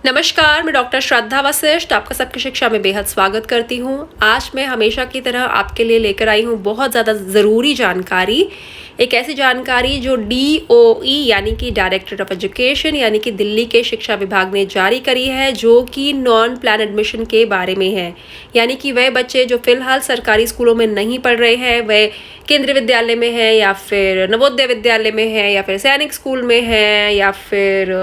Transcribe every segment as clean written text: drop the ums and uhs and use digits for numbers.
नमस्कार, मैं डॉक्टर श्रद्धा वशिष्ठ आपका सबकी शिक्षा में बेहद स्वागत करती हूँ। आज मैं हमेशा की तरह आपके लिए लेकर आई हूँ बहुत ज़्यादा ज़रूरी जानकारी। एक ऐसी जानकारी जो DOE यानी कि डायरेक्टरेट ऑफ एजुकेशन यानी कि दिल्ली के शिक्षा विभाग ने जारी करी है, जो कि नॉन प्लान एडमिशन के बारे में है। यानी कि वह बच्चे जो फिलहाल सरकारी स्कूलों में नहीं पढ़ रहे हैं, वह केंद्रीय विद्यालय में है या फिर नवोदय विद्यालय में है या फिर सैनिक स्कूल में है या फिर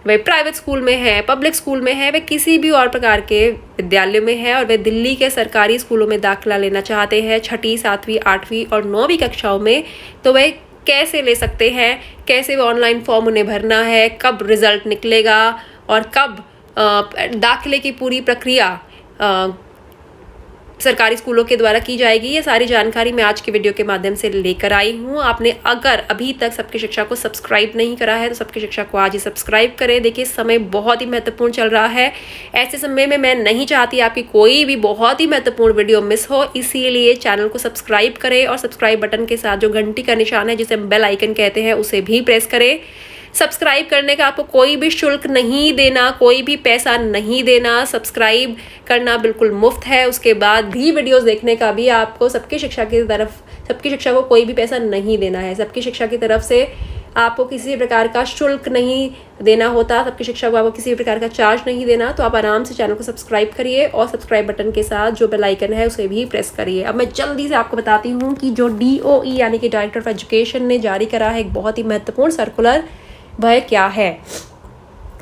वे प्राइवेट स्कूल में है, पब्लिक स्कूल में है, वे किसी भी और प्रकार के विद्यालयों में है और वे दिल्ली के सरकारी स्कूलों में दाखिला लेना चाहते हैं 6ठी, 7वीं, 8वीं और 9वीं कक्षाओं में, तो वे कैसे ले सकते हैं, कैसे वे ऑनलाइन फॉर्म उन्हें भरना है, कब रिजल्ट निकलेगा और कब दाखिले की पूरी प्रक्रिया सरकारी स्कूलों के द्वारा की जाएगी। ये सारी जानकारी मैं आज की वीडियो के माध्यम से लेकर आई हूँ। आपने अगर अभी तक सबकी शिक्षा को सब्सक्राइब नहीं करा है तो सबकी शिक्षा को आज ही सब्सक्राइब करें। देखिए, समय बहुत ही महत्वपूर्ण चल रहा है। ऐसे समय में मैं नहीं चाहती आपकी कोई भी बहुत ही महत्वपूर्ण वीडियो मिस हो, इसीलिए चैनल को सब्सक्राइब करें और सब्सक्राइब बटन के साथ जो घंटी का निशान है, जिसे हम बेल आइकन कहते हैं, उसे भी प्रेस करें। सब्सक्राइब करने का आपको कोई भी शुल्क नहीं देना, कोई भी पैसा नहीं देना। सब्सक्राइब करना बिल्कुल मुफ्त है। उसके बाद भी वीडियोस देखने का भी आपको सबकी शिक्षा को कोई भी पैसा नहीं देना है। सबकी शिक्षा की तरफ से आपको किसी प्रकार का शुल्क नहीं देना होता, सबकी शिक्षा को आपको किसी प्रकार का चार्ज नहीं देना। तो आप आराम से चैनल को सब्सक्राइब करिए और सब्सक्राइब बटन के साथ जो बेल आइकन है उसे भी प्रेस करिए। अब मैं जल्दी से आपको बताती हूँ कि जो DOE यानी कि डायरेक्टर ऑफ एजुकेशन ने जारी करा है एक बहुत ही महत्वपूर्ण सर्कुलर, वह क्या है।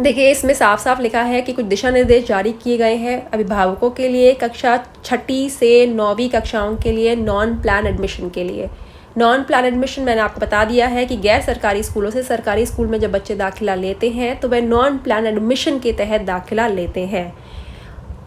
देखिए, इसमें साफ साफ लिखा है कि कुछ दिशा निर्देश जारी किए गए हैं अभिभावकों के लिए कक्षा 6ठी से 9वीं कक्षाओं के लिए नॉन प्लान एडमिशन के लिए। नॉन प्लान एडमिशन मैंने आपको बता दिया है कि गैर सरकारी स्कूलों से सरकारी स्कूल में जब बच्चे दाखिला लेते हैं तो वह नॉन प्लान एडमिशन के तहत दाखिला लेते हैं।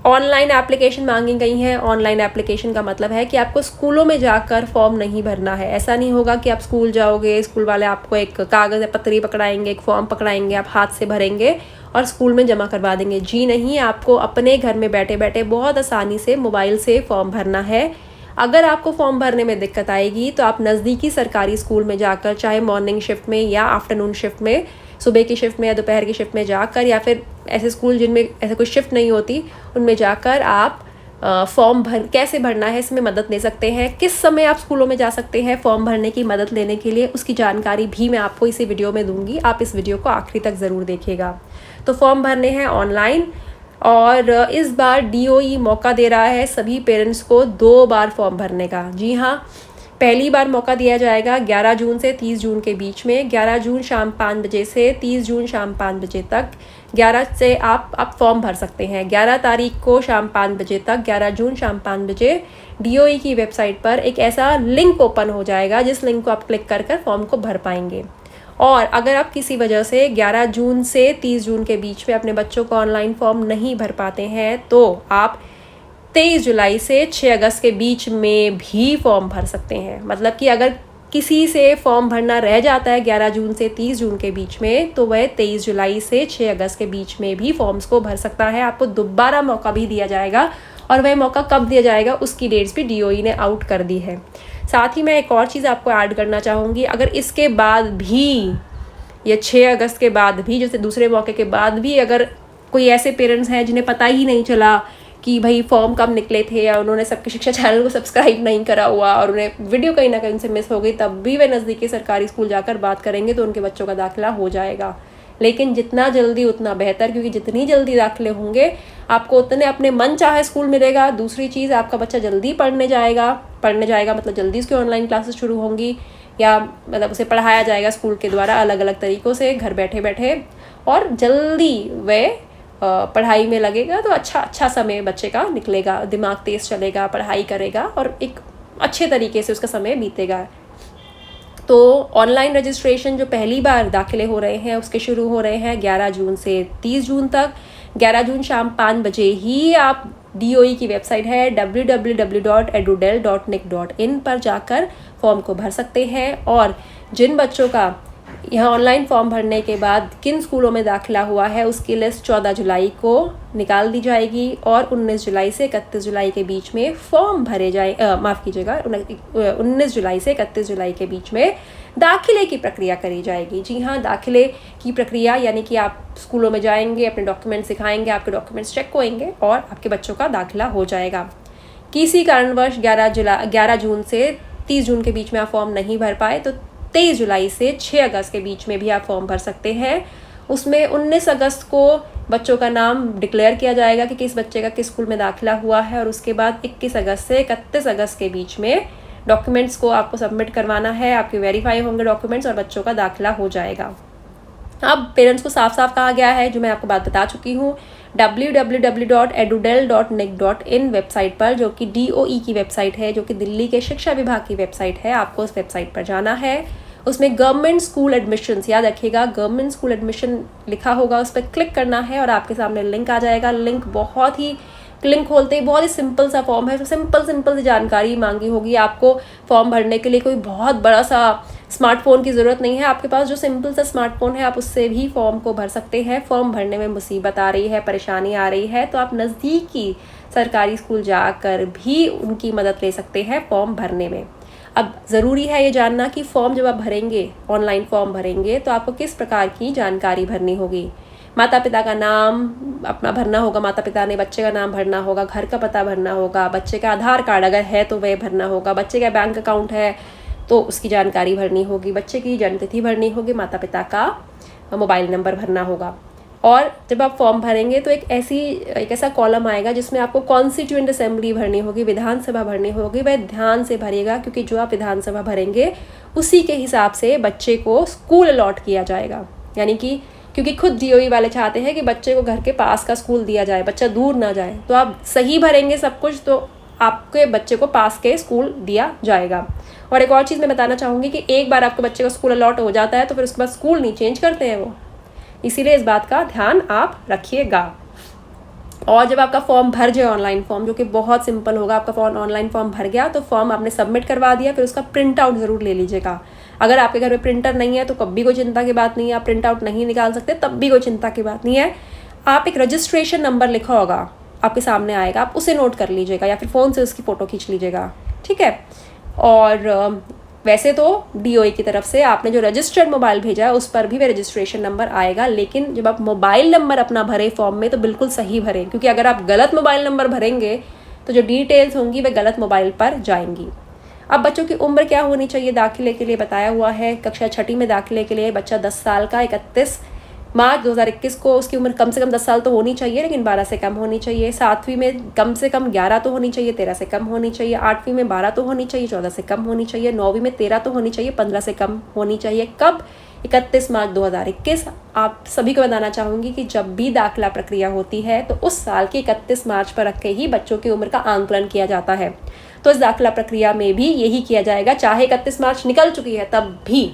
ऑनलाइन एप्लीकेशन मांगी गई है। ऑनलाइन एप्लीकेशन का मतलब है कि आपको स्कूलों में जाकर फॉर्म नहीं भरना है। ऐसा नहीं होगा कि आप स्कूल जाओगे, स्कूल वाले आपको एक कागज़ या पत्री पकड़ाएंगे, एक फॉर्म पकड़ाएंगे, आप हाथ से भरेंगे और स्कूल में जमा करवा देंगे। जी नहीं, आपको अपने घर में बैठे बैठे बहुत आसानी से मोबाइल से फॉर्म भरना है। अगर आपको फॉर्म भरने में दिक्कत आएगी तो आप नज़दीकी सरकारी स्कूल में जाकर, चाहे मॉर्निंग शिफ्ट में या आफ्टरनून शिफ्ट में, सुबह की शिफ्ट में या दोपहर की शिफ्ट में जाकर, या फिर ऐसे स्कूल जिनमें ऐसे कोई शिफ्ट नहीं होती उनमें जाकर आप फॉर्म कैसे भरना है इसमें मदद ले सकते हैं। किस समय आप स्कूलों में जा सकते हैं फॉर्म भरने की मदद लेने के लिए, उसकी जानकारी भी मैं आपको इसी वीडियो में दूंगी। आप इस वीडियो को आखिरी तक ज़रूर देखिएगा। तो फॉर्म भरने हैं ऑनलाइन और इस बार DOE मौका दे रहा है सभी पेरेंट्स को 2 बार फॉर्म भरने का। जी हाँ, पहली बार मौका दिया जाएगा 11 जून से 30 जून के बीच में। 11 जून शाम 5 बजे से 30 जून शाम 5 बजे तक 11 से आप फॉर्म भर सकते हैं। 11 तारीख को शाम 5 बजे तक, 11 जून शाम 5 बजे DOE की वेबसाइट पर एक ऐसा लिंक ओपन हो जाएगा जिस लिंक को आप क्लिक कर फॉर्म को भर पाएंगे। और अगर आप किसी वजह से 11 जून से 30 जून के बीच में अपने बच्चों को ऑनलाइन फॉर्म नहीं भर पाते हैं तो आप 23 जुलाई से 6 अगस्त के बीच में भी फॉर्म भर सकते हैं। मतलब कि अगर किसी से फॉर्म भरना रह जाता है 11 जून से 30 जून के बीच में, तो वह 23 जुलाई से 6 अगस्त के बीच में भी फॉर्म्स को भर सकता है। आपको दोबारा मौका भी दिया जाएगा और वह मौका कब दिया जाएगा उसकी डेट्स भी DOE ने आउट कर दी है। साथ ही मैं एक और चीज़ आपको ऐड करना चाहूँगी, अगर इसके बाद भी या 6 अगस्त के बाद भी, जैसे दूसरे मौके के बाद भी, अगर कोई ऐसे पेरेंट्स हैं जिन्हें पता ही नहीं चला कि भाई फॉर्म कब निकले थे या उन्होंने सबकी शिक्षा चैनल को सब्सक्राइब नहीं करा हुआ और उन्हें वीडियो कहीं ना कहीं से मिस हो गई, तब भी वे नज़दीकी सरकारी स्कूल जाकर बात करेंगे तो उनके बच्चों का दाखिला हो जाएगा। लेकिन जितना जल्दी उतना बेहतर, क्योंकि जितनी जल्दी दाखिले होंगे आपको उतने अपने मन चाहे स्कूल मिलेगा। दूसरी चीज़, आपका बच्चा जल्दी पढ़ने जाएगा मतलब जल्दी उसकी ऑनलाइन क्लासेस शुरू होंगी या मतलब उसे पढ़ाया जाएगा स्कूल के द्वारा अलग अलग तरीक़ों से घर बैठे बैठे, और जल्दी वह पढ़ाई में लगेगा तो अच्छा समय बच्चे का निकलेगा, दिमाग तेज़ चलेगा, पढ़ाई करेगा और एक अच्छे तरीके से उसका समय बीतेगा। तो ऑनलाइन रजिस्ट्रेशन जो पहली बार दाखिले हो रहे हैं उसके शुरू हो रहे हैं 11 जून से 30 जून तक। 11 जून शाम 5 बजे ही आप DOE की वेबसाइट है www.edudel.nic.in पर जाकर फॉर्म को भर सकते हैं। और जिन बच्चों का यहाँ ऑनलाइन फॉर्म भरने के बाद किन स्कूलों में दाखिला हुआ है उसकी लिस्ट 14 जुलाई को निकाल दी जाएगी और 19 जुलाई से 31 जुलाई के बीच में फॉर्म भरे जाए 19 जुलाई से 31 जुलाई के बीच में दाखिले की प्रक्रिया करी जाएगी। जी हाँ, दाखिले की प्रक्रिया यानी कि आप स्कूलों में जाएंगे, अपने डॉक्यूमेंट्स दिखाएंगे, आपके डॉक्यूमेंट्स चेक होंगे और आपके बच्चों का दाखिला हो जाएगा। किसी कारणवश 11 जून से 30 जून के बीच में आप फॉर्म नहीं भर पाए तो 23 जुलाई से 6 अगस्त के बीच में भी आप फॉर्म भर सकते हैं। उसमें 19 अगस्त को बच्चों का नाम डिक्लेयर किया जाएगा कि किस बच्चे का किस स्कूल में दाखिला हुआ है, और उसके बाद 21 अगस्त से 31 अगस्त के बीच में डॉक्यूमेंट्स को आपको सबमिट करवाना है, आपके वेरीफाई होंगे डॉक्यूमेंट्स और बच्चों का दाखिला हो जाएगा। अब पेरेंट्स को साफ साफ कहा गया है, जो मैं आपको बात बता चुकी हूँ, www.edudel.nic.in वेबसाइट पर, जो कि DOE की वेबसाइट है, जो कि दिल्ली के शिक्षा विभाग की वेबसाइट है, आपको उस वेबसाइट पर जाना है। उसमें गवर्नमेंट स्कूल एडमिशन्स, याद रखिएगा गवर्नमेंट स्कूल एडमिशन लिखा होगा, उस पर क्लिक करना है और आपके सामने लिंक आ जाएगा। लिंक खोलते ही बहुत ही सिंपल सा फॉर्म है, तो सिंपल सी जानकारी मांगी होगी आपको। फॉर्म भरने के लिए कोई बहुत बड़ा सा स्मार्टफोन की ज़रूरत नहीं है, आपके पास जो सिंपल सा स्मार्टफोन है आप उससे भी फॉर्म को भर सकते हैं। फॉर्म भरने में मुसीबत आ रही है, परेशानी आ रही है, तो आप नज़दीकी सरकारी स्कूल जाकर भी उनकी मदद ले सकते हैं फॉर्म भरने में। अब ज़रूरी है ये जानना कि फॉर्म जब आप भरेंगे, ऑनलाइन फॉर्म भरेंगे, तो आपको किस प्रकार की जानकारी भरनी होगी। माता पिता का नाम अपना भरना होगा, माता पिता ने बच्चे का नाम भरना होगा, घर का पता भरना होगा, बच्चे का आधार कार्ड अगर है तो वह भरना होगा, बच्चे का बैंक अकाउंट है तो उसकी जानकारी भरनी होगी, बच्चे की जन्मतिथि भरनी होगी, माता पिता का मोबाइल नंबर भरना होगा। और जब आप फॉर्म भरेंगे तो एक ऐसा कॉलम आएगा जिसमें आपको कॉन्स्टिट्यूएंट असेंबली भरनी होगी, विधानसभा भरनी होगी। वह ध्यान से भरिएगा, क्योंकि जो आप विधानसभा भरेंगे उसी के हिसाब से बच्चे को स्कूल अलॉट किया जाएगा। यानी कि क्योंकि खुद DOE वाले चाहते हैं कि बच्चे को घर के पास का स्कूल दिया जाए, बच्चा दूर ना जाए, तो आप सही भरेंगे सब कुछ तो आपके बच्चे को पास के स्कूल दिया जाएगा। और एक और चीज़ मैं बताना चाहूँगी कि एक बार आपके बच्चे का स्कूल अलॉट हो जाता है तो फिर उसके बाद स्कूल नहीं चेंज करते हैं वो, इसीलिए इस बात का ध्यान आप रखिएगा। और जब आपका फॉर्म भर जाए, ऑनलाइन फॉर्म, जो कि बहुत सिंपल होगा, आपका ऑनलाइन फॉर्म भर गया तो फॉर्म आपने सबमिट करवा दिया, फिर उसका प्रिंट आउट ज़रूर ले लीजिएगा। अगर आपके घर में प्रिंटर नहीं है तो कभी कोई चिंता की बात नहीं है, आप प्रिंट आउट नहीं निकाल सकते तब भी कोई चिंता की बात नहीं है। आप एक रजिस्ट्रेशन नंबर लिखा होगा आपके सामने आएगा, आप उसे नोट कर लीजिएगा या फिर फ़ोन से उसकी फ़ोटो खींच लीजिएगा, ठीक है। और वैसे तो DOE की तरफ से आपने जो रजिस्टर्ड मोबाइल भेजा है उस पर भी वह रजिस्ट्रेशन नंबर आएगा, लेकिन जब आप मोबाइल नंबर अपना भरें फॉर्म में तो बिल्कुल सही भरें, क्योंकि अगर आप गलत मोबाइल नंबर भरेंगे तो जो डिटेल्स होंगी वे गलत मोबाइल पर जाएंगी। अब बच्चों की उम्र क्या होनी चाहिए दाखिले के लिए बताया हुआ है। कक्षा 6ठी में दाखिले के लिए बच्चा 10 साल का 31 मार्च 2021 को उसकी उम्र कम से कम 10 साल तो होनी चाहिए, लेकिन 12 से कम होनी चाहिए। 7वीं में कम से कम 11 तो होनी चाहिए, 13 से कम होनी चाहिए। 8वीं में 12 तो होनी चाहिए, 14 से कम होनी चाहिए। 9वीं में 13 तो होनी चाहिए, 15 से कम होनी चाहिए। कब? 31 मार्च 2021। आप सभी को बताना चाहूँगी कि जब भी दाखिला प्रक्रिया होती है तो उस साल की 31 मार्च पर रख के ही बच्चों की उम्र का आंकलन किया जाता है। तो इस दाखिला प्रक्रिया में भी यही किया जाएगा, चाहे 31 मार्च निकल चुकी है तब भी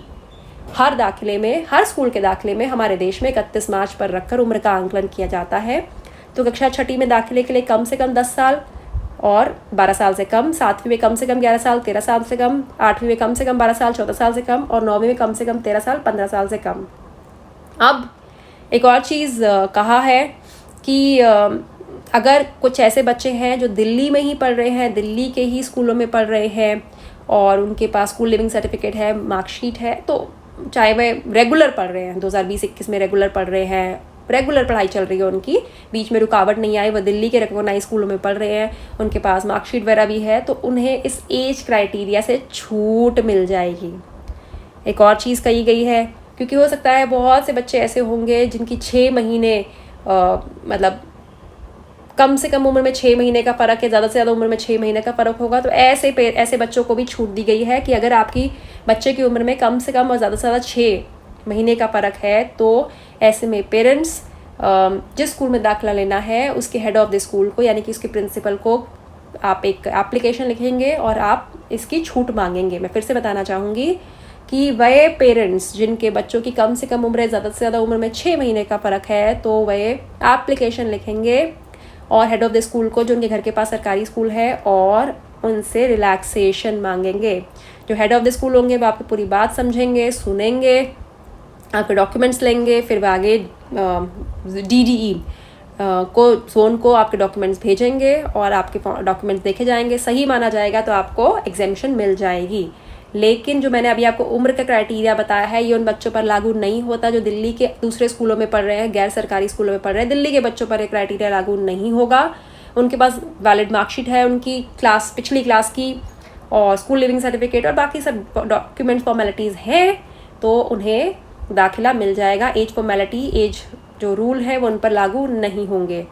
हर दाखिले में, हर स्कूल के दाखिले में हमारे देश में 31 मार्च पर रखकर उम्र का आंकलन किया जाता है। तो कक्षा 6ठी में दाखिले के लिए कम से कम 10 साल और 12 साल से कम, 7वीं में कम से कम 11 साल 13 साल से कम, 8वीं में कम से कम 12 साल 14 साल से कम और 9वीं में कम से कम 13 साल 15 साल से कम। अब एक और चीज़ कहा है कि अगर कुछ ऐसे बच्चे हैं जो दिल्ली में ही पढ़ रहे हैं, दिल्ली के ही स्कूलों में पढ़ रहे हैं और उनके पास स्कूल लिविंग सर्टिफिकेट है, मार्कशीट है, तो चाहे वह रेगुलर पढ़ रहे हैं, 2020-21 में रेगुलर पढ़ रहे हैं, रेगुलर पढ़ाई चल रही है उनकी, बीच में रुकावट नहीं आई, वह दिल्ली के रिकॉग्नाइज स्कूलों में पढ़ रहे हैं, उनके पास मार्कशीट वगैरह भी है, तो उन्हें इस एज क्राइटेरिया से छूट मिल जाएगी। एक और चीज़ कही गई है, क्योंकि हो सकता है बहुत से बच्चे ऐसे होंगे जिनकी 6 महीने मतलब कम से कम उम्र में 6 महीने का फ़र्क है, ज़्यादा से ज़्यादा उम्र में 6 महीने का फ़र्क होगा, तो ऐसे बच्चों को भी छूट दी गई है कि अगर आपकी बच्चे की उम्र में कम से कम और ज़्यादा से ज़्यादा 6 महीने का फ़र्क है तो ऐसे में पेरेंट्स जिस स्कूल में दाखिला लेना है उसके हेड ऑफ़ द स्कूल को, यानी कि उसके प्रिंसिपल को आप एक एप्लीकेशन लिखेंगे और आप इसकी छूट मांगेंगे। मैं फिर से बताना चाहूँगी कि वह पेरेंट्स जिनके बच्चों की कम से कम उम्र है, ज़्यादा से ज़्यादा उम्र में 6 महीने का फ़र्क है, तो वह एप्लीकेशन लिखेंगे और हेड ऑफ़ द स्कूल को, जो उनके घर के पास सरकारी स्कूल है, और उनसे रिलैक्सेशन मांगेंगे। जो हेड ऑफ़ द स्कूल होंगे वो आपकी पूरी बात समझेंगे, सुनेंगे, आपके डॉक्यूमेंट्स लेंगे, फिर वो आगे DDE जोन को आपके डॉक्यूमेंट्स भेजेंगे और आपके डॉक्यूमेंट्स देखे जाएंगे, सही माना जाएगा तो आपको एग्जेम्पशन मिल जाएगी। लेकिन जो मैंने अभी आपको उम्र का क्राइटेरिया बताया है ये उन बच्चों पर लागू नहीं होता जो दिल्ली के दूसरे स्कूलों में पढ़ रहे हैं, गैर सरकारी स्कूलों में पढ़ रहे हैं। दिल्ली के बच्चों पर ये क्राइटेरिया लागू नहीं होगा। उनके पास वैलिड मार्कशीट है उनकी क्लास पिछली क्लास की और स्कूल लिविंग सर्टिफिकेट और बाकी सब डॉक्यूमेंट फॉर्मेलिटीज़ हैं, तो उन्हें दाखिला मिल जाएगा। एज फॉर्मेलिटी, एज जो रूल है वो उन पर लागू नहीं होंगे।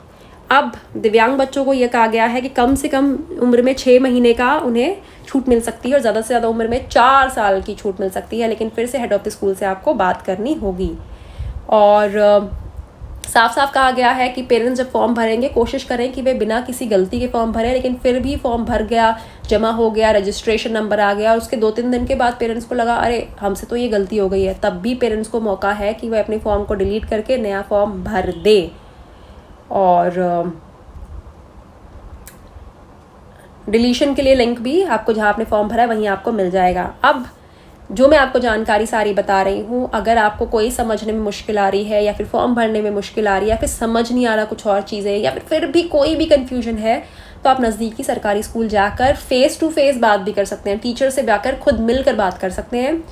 अब दिव्यांग बच्चों को यह कहा गया है कि कम से कम उम्र में 6 महीने का उन्हें छूट मिल सकती है और ज़्यादा से ज़्यादा उम्र में 4 साल की छूट मिल सकती है, लेकिन फिर से हेड ऑफ द स्कूल से आपको बात करनी होगी। और साफ साफ कहा गया है कि पेरेंट्स जब फॉर्म भरेंगे कोशिश करें कि वे बिना किसी गलती के फॉर्म भरें, लेकिन फिर भी फॉर्म भर गया, जमा हो गया, रजिस्ट्रेशन नंबर आ गया और उसके 2-3 दिन के बाद पेरेंट्स को लगा अरे हमसे तो ये गलती हो गई है, तब भी पेरेंट्स को मौका है कि वह अपने फॉर्म को डिलीट करके नया फॉर्म भर दे। और डिलीशन के लिए लिंक भी आपको जहाँ आपने फॉर्म भरा है वहीं आपको मिल जाएगा। अब जो मैं आपको जानकारी सारी बता रही हूँ, अगर आपको कोई समझने में मुश्किल आ रही है या फिर फॉर्म भरने में मुश्किल आ रही है या फिर समझ नहीं आ रहा कुछ और चीज़ें या फिर भी कोई भी कन्फ्यूजन है, तो आप नज़दीकी सरकारी स्कूल जाकर फेस टू फेस बात भी कर सकते हैं, टीचर से जाकर खुद मिलकर बात कर सकते हैं।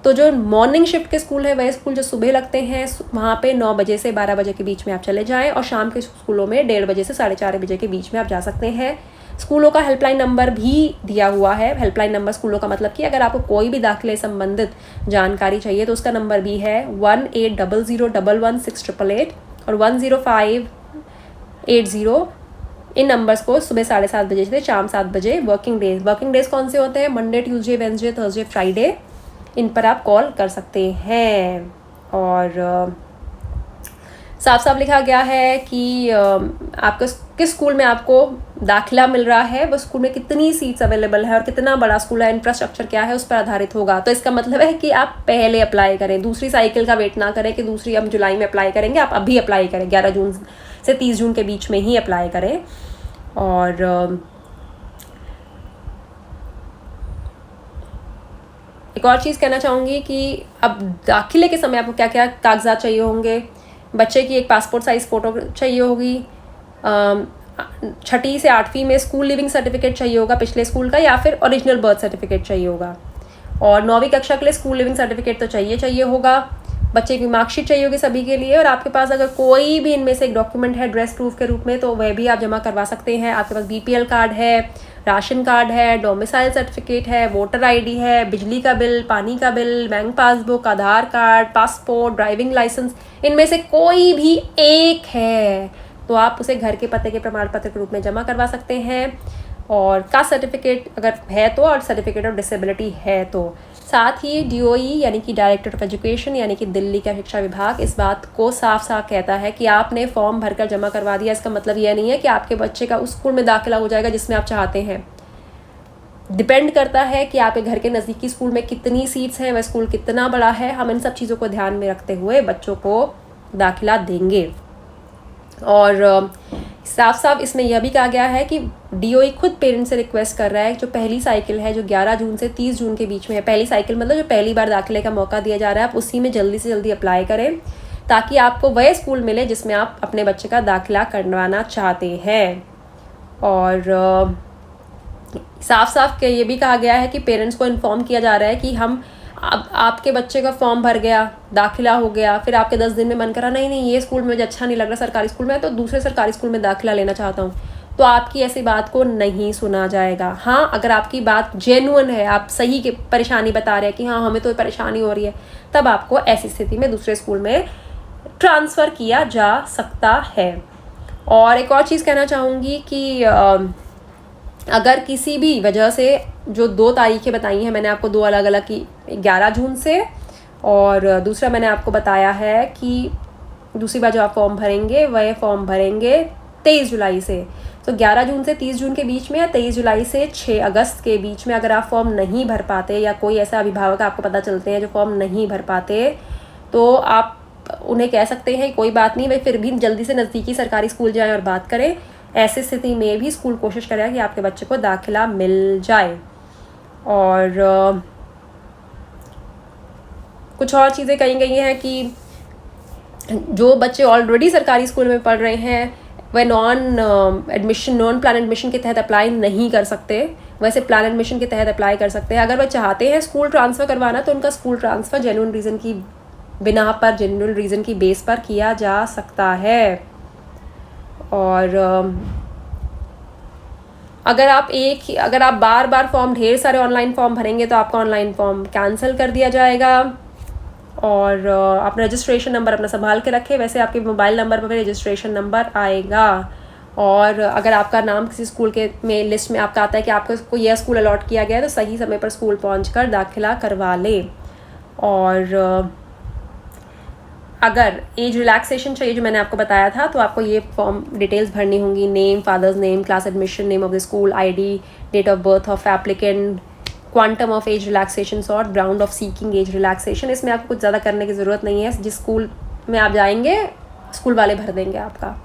तो जो मॉर्निंग शिफ्ट के स्कूल है वह स्कूल जो सुबह लगते हैं वहाँ पे 9 बजे से 12 बजे के बीच में आप चले जाएँ और शाम के स्कूलों में 1:30 बजे से 4:30 बजे के बीच में आप जा सकते हैं। स्कूलों का हेल्पलाइन नंबर भी दिया हुआ है। हेल्पलाइन नंबर स्कूलों का मतलब कि अगर आपको कोई भी दाखिले संबंधित जानकारी चाहिए तो उसका नंबर भी है 1800111688 और 10580। इन नंबर्स को सुबह 7:30 बजे से शाम 7 बजे वर्किंग डेज कौन से होते हैं? Monday, Tuesday, Wednesday, Thursday, Friday, इन पर आप कॉल कर सकते हैं। और साफ साफ लिखा गया है कि आपको किस स्कूल में आपको दाखिला मिल रहा है, वो स्कूल में कितनी सीट्स अवेलेबल है और कितना बड़ा स्कूल है, इंफ्रास्ट्रक्चर क्या है, उस पर आधारित होगा। तो इसका मतलब है कि आप पहले अप्लाई करें, दूसरी साइकिल का वेट ना करें कि दूसरी हम जुलाई में अप्लाई करेंगे। आप अभी अप्लाई करें, 11 जून से 30 जून के बीच में ही अप्लाई करें। और एक और चीज़ कहना चाहूँगी कि अब दाखिले के समय आपको क्या क्या कागजात चाहिए होंगे। बच्चे की एक पासपोर्ट साइज़ फ़ोटो चाहिए होगी। 6ठी से 8वीं में स्कूल लिविंग सर्टिफिकेट चाहिए होगा पिछले स्कूल का, या फिर ओरिजिनल बर्थ सर्टिफिकेट चाहिए होगा। और 9वीं कक्षा के लिए स्कूल लिविंग सर्टिफिकेट तो चाहिए होगा। बच्चे की मार्कशीट चाहिए होगी सभी के लिए। और आपके पास अगर कोई भी इनमें से एक डॉक्यूमेंट है एड्रेस प्रूफ के रूप में तो वह भी आप जमा करवा सकते हैं। आपके पास BPL कार्ड है, राशन कार्ड है, डोमिसाइल सर्टिफिकेट है, वोटर ID है, बिजली का बिल, पानी का बिल, बैंक पासबुक, आधार कार्ड, पासपोर्ट, ड्राइविंग लाइसेंस, इनमें से कोई भी एक है तो आप उसे घर के पते के प्रमाण पत्र के रूप में जमा करवा सकते हैं। और कास्ट सर्टिफिकेट अगर है तो, और सर्टिफिकेट ऑफ डिसेबिलिटी है तो। साथ ही DOE यानी कि डायरेक्टर ऑफ एजुकेशन यानी कि दिल्ली का शिक्षा विभाग इस बात को साफ साफ कहता है कि आपने फॉर्म भरकर जमा करवा दिया, इसका मतलब यह नहीं है कि आपके बच्चे का उस स्कूल में दाखिला हो जाएगा जिसमें आप चाहते हैं। डिपेंड करता है कि आपके घर के नज़दीकी स्कूल में कितनी सीट्स हैं, वह स्कूल कितना बड़ा है। हम इन सब चीज़ों को ध्यान में रखते हुए बच्चों को दाखिला देंगे। और साफ साफ इसमें यह भी कहा गया है कि DOE खुद पेरेंट्स से रिक्वेस्ट कर रहा है, जो पहली साइकिल है जो 11 जून से 30 जून के बीच में है, पहली साइकिल मतलब जो पहली बार दाखिले का मौका दिया जा रहा है, आप उसी में जल्दी से जल्दी अप्लाई करें ताकि आपको वह स्कूल मिले जिसमें आप अपने बच्चे का दाखिला करवाना चाहते हैं। और साफ साफ ये भी कहा गया है कि पेरेंट्स को इन्फॉर्म किया जा रहा है कि हम अब आपके बच्चे का फॉर्म भर गया, दाखिला हो गया, फिर आपके 10 दिन में मन करा नहीं ये स्कूल मुझे अच्छा नहीं लग रहा सरकारी स्कूल में, तो दूसरे सरकारी स्कूल में दाखिला लेना चाहता हूँ, तो आपकी ऐसी बात को नहीं सुना जाएगा। हाँ, अगर आपकी बात जेन्युइन है, आप सही की परेशानी बता रहे हैं कि हाँ हमें तो परेशानी हो रही है, तब आपको ऐसी स्थिति में दूसरे स्कूल में ट्रांसफ़र किया जा सकता है। और एक और चीज़ कहना चाहूँगी कि अगर किसी भी वजह से जो 2 तारीखें बताई हैं मैंने आपको, 2 अलग अलग की, 11 जून से और दूसरा मैंने आपको बताया है कि दूसरी बार जो आप फॉर्म भरेंगे वह फॉर्म भरेंगे 23 जुलाई से। तो 11 जून से 30 जून के बीच में या 23 जुलाई से 6 अगस्त के बीच में अगर आप फॉर्म नहीं भर पाते या कोई ऐसा अभिभावक आपको पता चलते हैं जो फॉर्म नहीं भर पाते, तो आप उन्हें कह सकते हैं कोई बात नहीं, वे फिर भी जल्दी से नज़दीकी सरकारी स्कूल जाएँ और बात करें। ऐसी स्थिति में भी स्कूल कोशिश करेगा कि आपके बच्चे को दाखिला मिल जाए। और कुछ और चीज़ें कही गई हैं कि जो बच्चे ऑलरेडी सरकारी स्कूल में पढ़ रहे हैं वह नॉन प्लान एडमिशन के तहत अप्लाई नहीं कर सकते। वैसे प्लान एडमिशन के तहत अप्लाई कर सकते हैं। अगर वह चाहते हैं स्कूल ट्रांसफ़र करवाना तो उनका स्कूल ट्रांसफ़र जेन्युइन रीज़न की बिना पर, जेन्युइन रीज़न की बेस पर किया जा सकता है। और अगर आप बार बार फॉर्म, ढेर सारे ऑनलाइन फॉर्म भरेंगे तो आपका ऑनलाइन फॉर्म कैंसिल कर दिया जाएगा। और आप रजिस्ट्रेशन नंबर अपना संभाल के रखें। वैसे आपके मोबाइल नंबर पर रजिस्ट्रेशन नंबर आएगा। और अगर आपका नाम किसी स्कूल के में लिस्ट में आपका आता है कि आपको यह स्कूल अलॉट किया गया है तो सही समय पर स्कूल पहुंचकर दाखिला करवा लें। और अगर एज रिलैक्सेशन चाहिए जो मैंने आपको बताया था तो आपको ये फॉर्म डिटेल्स भरनी होंगी। Name, father's name, class admission, name of the school, ID, date of birth of applicant, quantum of age relaxation और ground of seeking age relaxation. इसमें आपको कुछ ज़्यादा करने की ज़रूरत नहीं है। जिस स्कूल में आप जाएंगे स्कूल वाले भर देंगे आपका।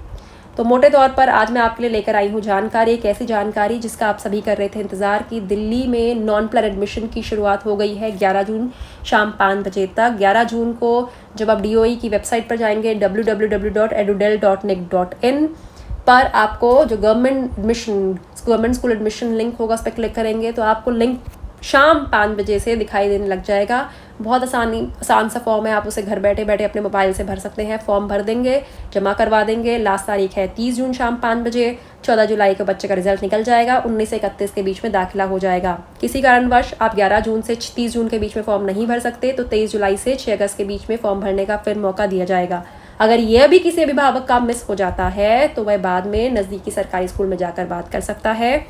तो मोटे तौर पर आज मैं आपके लिए लेकर आई हूँ जानकारी, एक ऐसी जानकारी जिसका आप सभी कर रहे थे इंतज़ार कि दिल्ली में नॉन प्लान एडमिशन की शुरुआत हो गई है 11 जून शाम 5 बजे तक। 11 जून को जब आप DOE की वेबसाइट पर जाएंगे www.edudel.nic.in पर आपको जो गवर्नमेंट स्कूल एडमिशन लिंक होगा उस पर क्लिक करेंगे तो आपको लिंक शाम 5 बजे से दिखाई देने लग जाएगा। बहुत आसान सा फॉर्म है, आप उसे घर बैठे बैठे अपने मोबाइल से भर सकते हैं। फॉर्म भर देंगे, जमा करवा देंगे। लास्ट तारीख है 30 जून शाम 5 बजे। 14 जुलाई को बच्चे का रिजल्ट निकल जाएगा। 19 से 31 के बीच में दाखिला हो जाएगा। किसी कारणवश आप 11 जून से 30 जून के बीच में फॉर्म नहीं भर सकते तो 23 जुलाई से 6 अगस्त के बीच में फॉर्म भरने का फिर मौका दिया जाएगा। अगर यह भी किसी अभिभावक का मिस हो जाता है तो वह बाद में नज़दीकी सरकारी स्कूल में जाकर बात कर सकता है।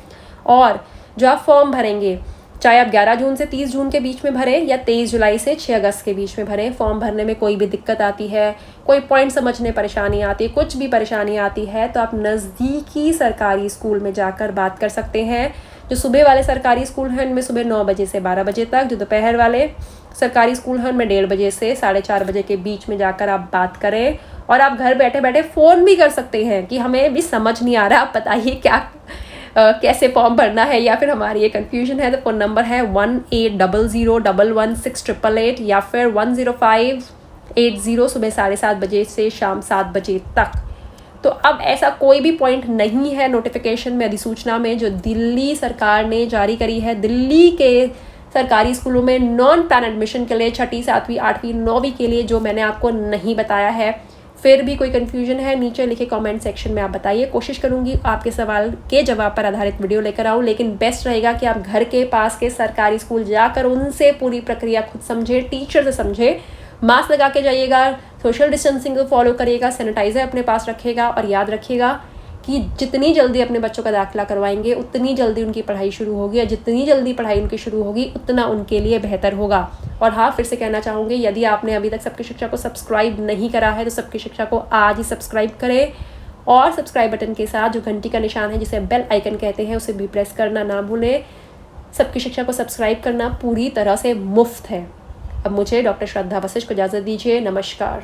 और जो आप फॉर्म भरेंगे, चाहे आप 11 जून से 30 जून के बीच में भरें या 23 जुलाई से 6 अगस्त के बीच में भरें, फॉर्म भरने में कोई भी दिक्कत आती है, कोई पॉइंट समझने परेशानी आती है, कुछ भी परेशानी आती है तो आप नज़दीकी सरकारी स्कूल में जाकर बात कर सकते हैं। जो सुबह वाले सरकारी स्कूल हैं उनमें सुबह 9 बजे से 12 बजे तक, जो दोपहर वाले सरकारी स्कूल हैं उनमें 1:30 बजे से 4:30 बजे के बीच में जाकर आप बात करें। और आप घर बैठे बैठे फ़ोन भी कर सकते हैं कि हमें भी समझ नहीं आ रहा, आप बताइए क्या कैसे फॉर्म भरना है या फिर हमारी ये कन्फ्यूजन है। तो फ़ोन नंबर है 1800116888 या फिर 10580 सुबह 7:30 बजे से शाम 7 बजे तक। तो अब ऐसा कोई भी पॉइंट नहीं है नोटिफिकेशन में, अधिसूचना में जो दिल्ली सरकार ने जारी करी है दिल्ली के सरकारी स्कूलों में नॉन प्लान एडमिशन के लिए 6ठी, 7वीं, 8वीं, 9वीं के लिए, जो मैंने आपको नहीं बताया है। फिर भी कोई कन्फ्यूजन है नीचे लिखे कमेंट सेक्शन में आप बताइए। कोशिश करूंगी आपके सवाल के जवाब पर आधारित वीडियो लेकर आऊं, लेकिन बेस्ट रहेगा कि आप घर के पास के सरकारी स्कूल जाकर उनसे पूरी प्रक्रिया खुद समझे, टीचर से समझे। मास्क लगा के जाइएगा, सोशल डिस्टेंसिंग को फॉलो करिएगा, सैनिटाइजर अपने पास रखिएगा और याद रखिएगा कि जितनी जल्दी अपने बच्चों का दाखिला करवाएंगे उतनी जल्दी उनकी पढ़ाई शुरू होगी, और जितनी जल्दी पढ़ाई उनकी शुरू होगी उतना उनके लिए बेहतर होगा। और हाँ, फिर से कहना चाहूँगी, यदि आपने अभी तक सबकी शिक्षा को सब्सक्राइब नहीं करा है तो सबकी शिक्षा को आज ही सब्सक्राइब करें और सब्सक्राइब बटन के साथ जो घंटी का निशान है जिसे बेल आइकन कहते हैं उसे भी प्रेस करना ना भूलें। सबकी शिक्षा को सब्सक्राइब करना पूरी तरह से मुफ्त है। अब मुझे डॉक्टर श्रद्धा वशिष्ठ को इजाज़त दीजिए। नमस्कार।